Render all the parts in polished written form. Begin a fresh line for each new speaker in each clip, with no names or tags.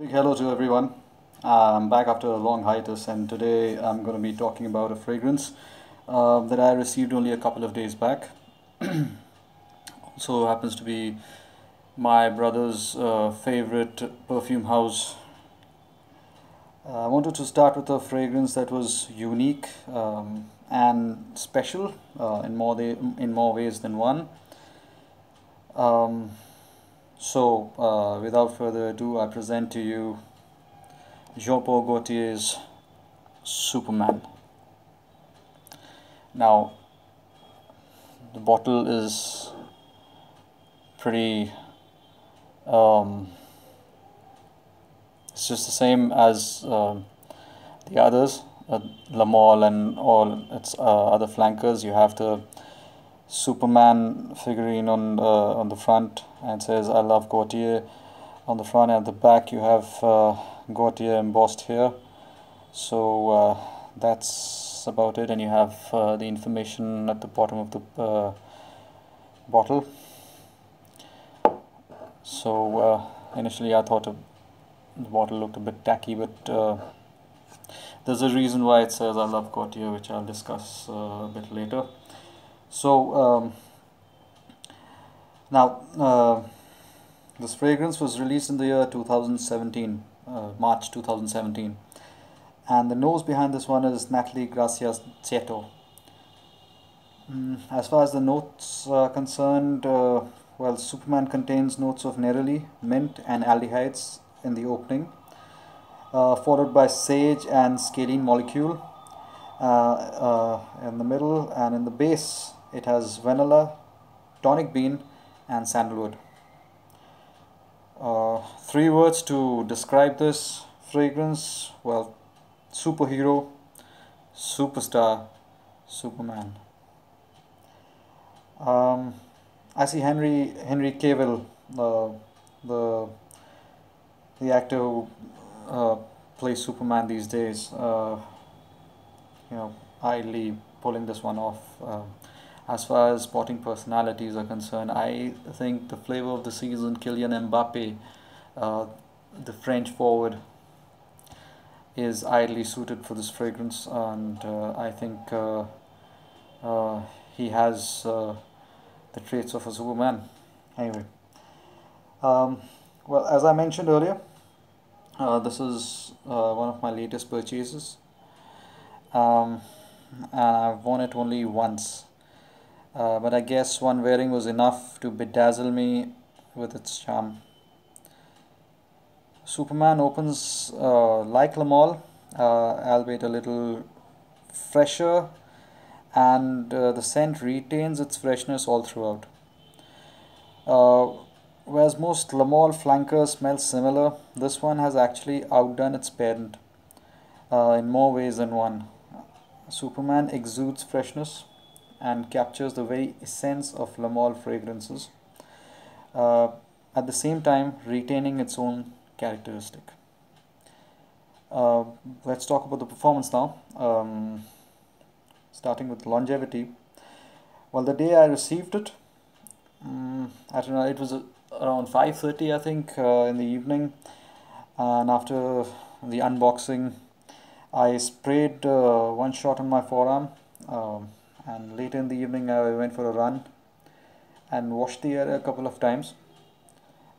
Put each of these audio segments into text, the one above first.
Big hello to everyone. I'm back after a long hiatus, and today I'm going to be talking about a fragrance that I received only a couple of days back. Also happens to be my brother's favorite perfume house. I wanted to start with a fragrance that was unique and special in more ways than one. Um, Without further ado, I present to you Jean-Paul Gaultier's Superman. Now, the bottle is pretty, um, it's just the same as the others, La Mole and all its other flankers. You have the Superman figurine on the front, and it says "I love Gaultier" on the front, and at the back you have Gaultier embossed here. So that's about it, and you have the information at the bottom of the bottle. So initially I thought the bottle looked a bit tacky, but there's a reason why it says "I love Gaultier," which I'll discuss a bit later. So now this fragrance was released in the year 2017, March 2017, and the nose behind this one is Natalie Gracia's Cieto. As far as the notes are concerned, well, Superman contains notes of neroli, mint, and aldehydes in the opening, followed by sage and scalene molecule in the middle, and in the base it has vanilla, tonic bean, and sandalwood. Three words to describe this fragrance: well, superhero, superstar, Superman. I see Henry Cavill, the the actor who plays Superman these days, idly pulling this one off. As far as sporting personalities are concerned, I think the flavor of the season, Kylian Mbappe, the French forward, is ideally suited for this fragrance, and I think he has the traits of a Superman. Anyway, well, as I mentioned earlier, this is one of my latest purchases, um, and I've worn it only once. But I guess one wearing was enough to bedazzle me with its charm. Superman opens like La Mole, albeit a little fresher, and the scent retains its freshness all throughout. Whereas most La Mole flankers smell similar, this one has actually outdone its parent in more ways than one. Superman exudes freshness and captures the very essence of La Mole fragrances, uh, at the same time retaining its own characteristic. Uh, let's talk about the performance now. Starting with longevity. Well, the day I received it, I don't know, it was around 5:30, I think, in the evening, and after the unboxing, I sprayed one shot on my forearm, and later in the evening I went for a run and washed the area a couple of times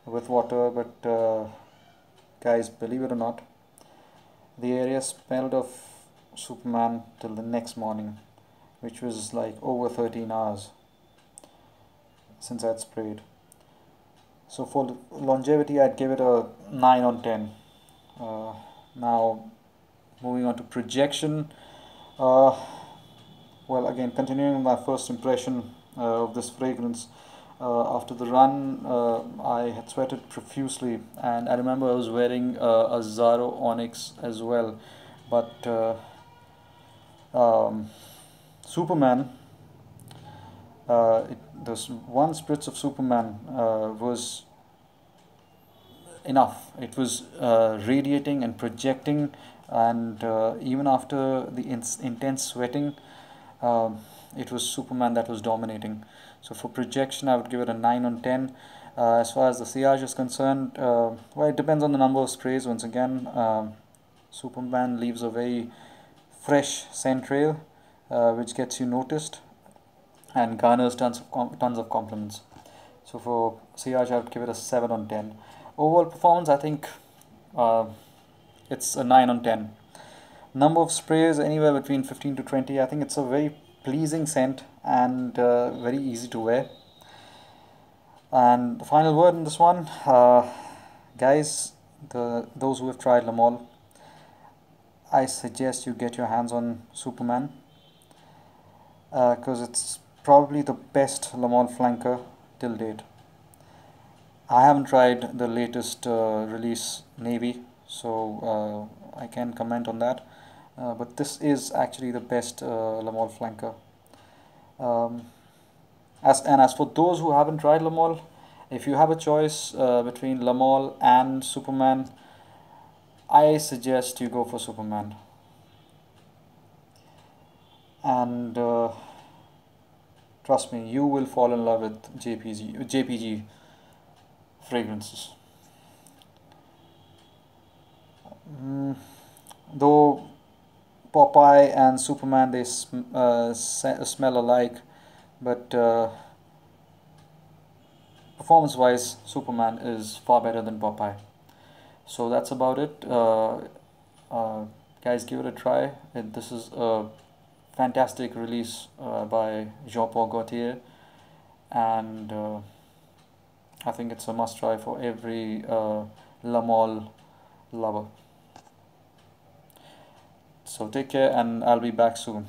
with water, but guys, believe it or not, the area smelled of Superman till the next morning, which was like over 13 hours since I'd sprayed. So for longevity, I'd give it a 9 on 10. Now moving on to projection. Well, again, continuing my first impression of this fragrance, after the run, I had sweated profusely, and I remember I was wearing a Zaro Onyx as well, but Superman, this one spritz of Superman was enough. It was radiating and projecting, and even after the intense sweating, it was Superman that was dominating. So for projection, I would give it a 9 on 10. As far as the sillage is concerned, well, it depends on the number of sprays. Once again, Superman leaves a very fresh scent trail, which gets you noticed and garners tons of compliments. So for sillage, I would give it a 7 on 10. Overall performance, I think uh, it's a 9 on 10. Number of sprays, anywhere between 15 to 20. I think it's a very pleasing scent and very easy to wear. And the final word in this one, guys, those who have tried Le Male, I suggest you get your hands on Superman, because it's probably the best Le Male flanker till date. I haven't tried the latest release Navy, so I can't comment on that. But this is actually the best Le Male flanker. Um, as for those who haven't tried Le Male, if you have a choice between Le Male and Superman, I suggest you go for Superman. And trust me, you will fall in love with JPG fragrances. Though Popeye and Superman, they smell alike, but performance wise, Superman is far better than Popeye. So that's about it. Guys, give it a try. This is a fantastic release by Jean-Paul Gaultier, and I think it's a must try for every Le Male lover. So take care, and I'll be back soon.